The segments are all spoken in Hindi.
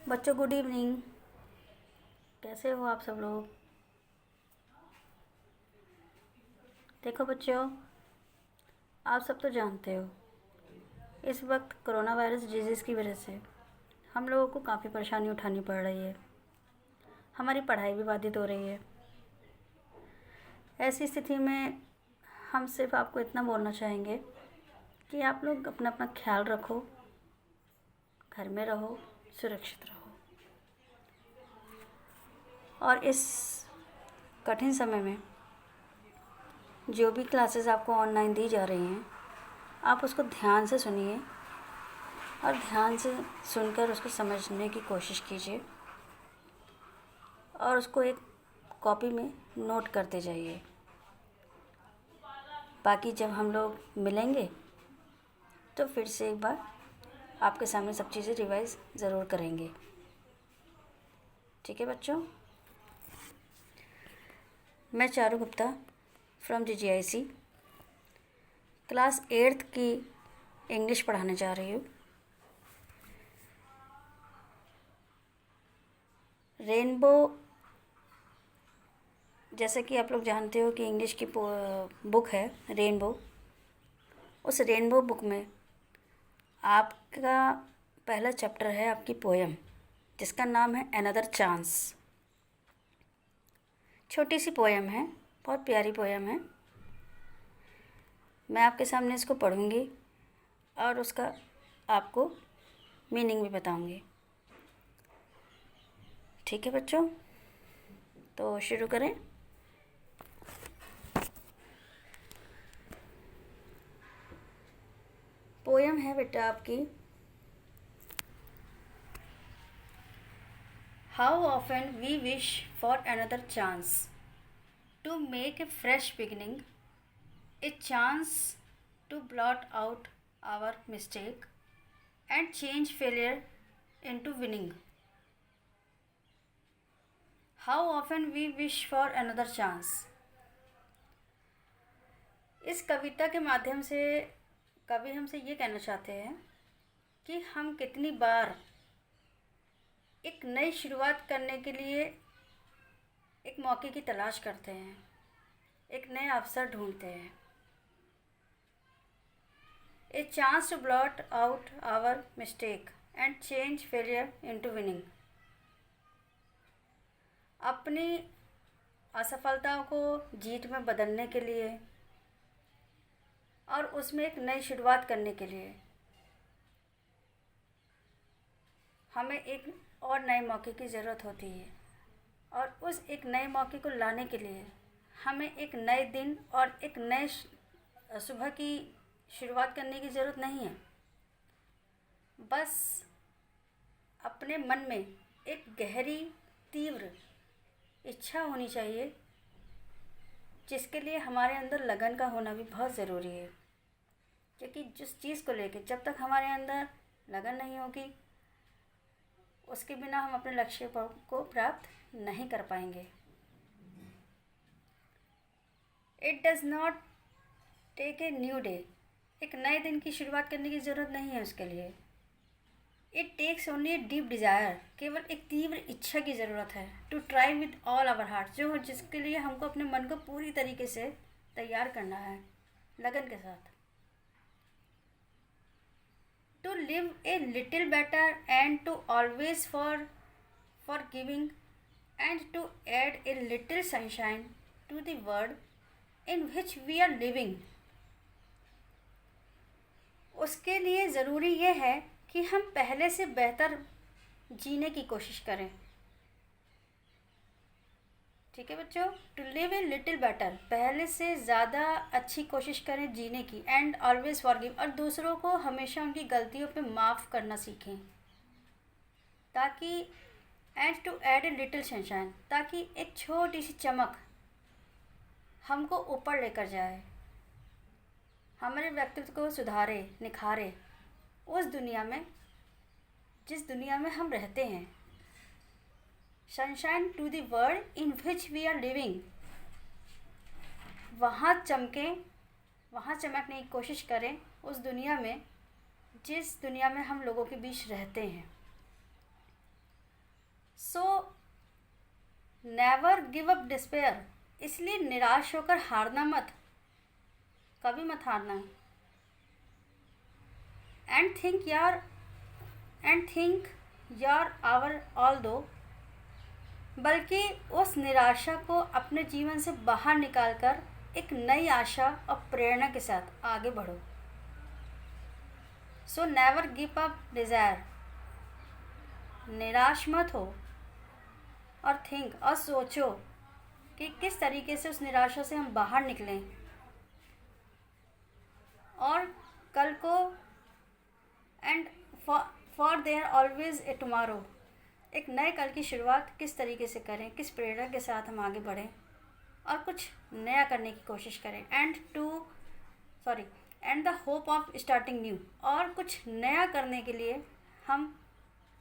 बच्चों गुड इवनिंग। कैसे हो आप सब लोग? देखो बच्चों, आप सब तो जानते हो इस वक्त कोरोना वायरस डिजीज़ की वजह से हम लोगों को काफ़ी परेशानी उठानी पड़ रही है। हमारी पढ़ाई भी बाधित हो रही है। ऐसी स्थिति में हम सिर्फ आपको इतना बोलना चाहेंगे कि आप लोग अपना अपना ख्याल रखो, घर में रहो, सुरक्षित रहो और इस कठिन समय में जो भी क्लासेस आपको ऑनलाइन दी जा रही हैं, आप उसको ध्यान से सुनिए और ध्यान से सुनकर उसको समझने की कोशिश कीजिए और उसको एक कॉपी में नोट करते जाइए। बाकी जब हम लोग मिलेंगे तो फिर से एक बार आपके सामने सब चीज़ें रिवाइज़ ज़रूर करेंगे। ठीक है बच्चों? मैं Charu Gupta from DGIC class 8th की इंग्लिश पढ़ाने जा रही हूँ। रेनबो, जैसे कि आप लोग जानते हो कि इंग्लिश की बुक है रेनबो। उस रेनबो बुक में आपका पहला चैप्टर है आपकी पोएम, जिसका नाम है अनदर चांस। छोटी सी पोएम है, बहुत प्यारी पोएम है। मैं आपके सामने इसको पढ़ूंगी और उसका आपको मीनिंग भी बताऊंगी। ठीक है बच्चों, तो शुरू करें। पोएम है बेटा आपकी, how often we wish for another chance to make a fresh beginning, a chance to blot out our mistake and change failure into winning. How often we wish for another chance. इस कविता के माध्यम से कवि हमसे ये कहना चाहते हैं कि हम कितनी बार एक नई शुरुआत करने के लिए एक मौके की तलाश करते हैं, एक नया अवसर ढूंढते हैं। A chance to blot out our mistake and change failure into winning. अपनी असफलताओं को जीत में बदलने के लिए और उसमें एक नई शुरुआत करने के लिए हमें एक और नए मौके की ज़रूरत होती है और उस एक नए मौके को लाने के लिए हमें एक नए दिन और एक नए सुबह की शुरुआत करने की ज़रूरत नहीं है। बस अपने मन में एक गहरी तीव्र इच्छा होनी चाहिए, जिसके लिए हमारे अंदर लगन का होना भी बहुत ज़रूरी है। क्योंकि जिस चीज़ को लेकर जब तक हमारे अंदर लगन नहीं होगी, उसके बिना हम अपने लक्ष्य को प्राप्त नहीं कर पाएंगे। It does not take a new day, एक नए दिन की शुरुआत करने की ज़रूरत नहीं है उसके लिए। It takes only a deep desire, केवल एक तीव्र इच्छा की ज़रूरत है। To try with all our heart, जिसके लिए हमको अपने मन को पूरी तरीके से तैयार करना है, लगन के साथ। To live a little better and to always forgiving and to add a little sunshine to the world in which we are living. उसके लिए ज़रूरी ये है कि हम पहले से बेहतर जीने की कोशिश करें। ठीक है बच्चों? To live a little better, पहले से ज़्यादा अच्छी कोशिश करें जीने की। एंड ऑलवेज फॉरगिव, और दूसरों को हमेशा उनकी गलतियों पे माफ़ करना सीखें, ताकि and to add a little sunshine, ताकि एक छोटी सी चमक हमको ऊपर लेकर जाए, हमारे व्यक्तित्व को सुधारे, निखारे उस दुनिया में जिस दुनिया में हम रहते हैं। Sunshine to the world in which we are living, वहाँ चमकें, वहाँ चमकने की कोशिश करें उस दुनिया में जिस दुनिया में हम लोगों के बीच रहते हैं। So never give up despair, इसलिए निराश होकर हारना मत, कभी मत हारना। एंड थिंक यार आवर ऑल दो, बल्कि उस निराशा को अपने जीवन से बाहर निकालकर एक नई आशा और प्रेरणा के साथ आगे बढ़ो। So never give up desire, निराश मत हो, और थिंक और सोचो कि किस तरीके से उस निराशा से हम बाहर निकलें और कल को and for their always a tomorrow, एक नए कल की शुरुआत किस तरीके से करें, किस प्रेरणा के साथ हम आगे बढ़ें और कुछ नया करने की कोशिश करें। And the hope of starting new, और कुछ नया करने के लिए हम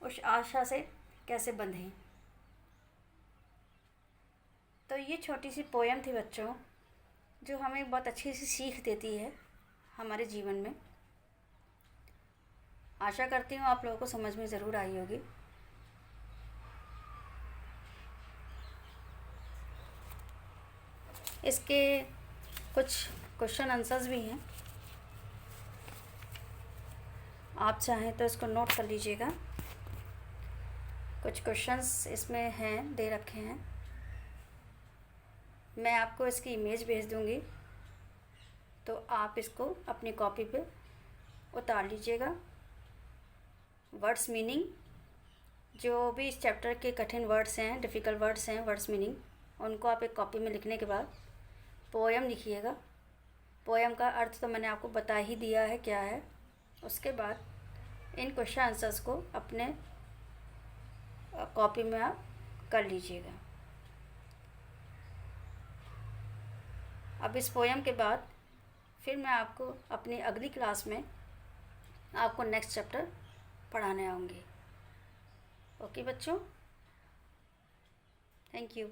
उस आशा से कैसे बंधें। तो ये छोटी सी पोयम थी बच्चों, जो हमें बहुत अच्छी सी सीख देती है हमारे जीवन में। आशा करती हूँ आप लोगों को समझ में ज़रूर आई होगी। इसके कुछ क्वेश्चन आंसर्स भी हैं, आप चाहें तो इसको नोट कर लीजिएगा। कुछ क्वेश्चंस इसमें हैं, दे रखे हैं, मैं आपको इसकी इमेज भेज दूंगी, तो आप इसको अपनी कॉपी पे उतार लीजिएगा। वर्ड्स मीनिंग, जो भी इस चैप्टर के कठिन वर्ड्स हैं, डिफ़िकल्ट वर्ड्स हैं, वर्ड्स मीनिंग, उनको आप एक कॉपी में लिखने के बाद पोएम लिखिएगा। पोएम का अर्थ तो मैंने आपको बता ही दिया है क्या है। उसके बाद इन क्वेश्चन आंसर्स को अपने कॉपी में आप कर लीजिएगा। अब इस पोएम के बाद फिर मैं आपको अपनी अगली क्लास में आपको नेक्स्ट चैप्टर पढ़ाने आऊँगी। ओके बच्चों, थैंक यू।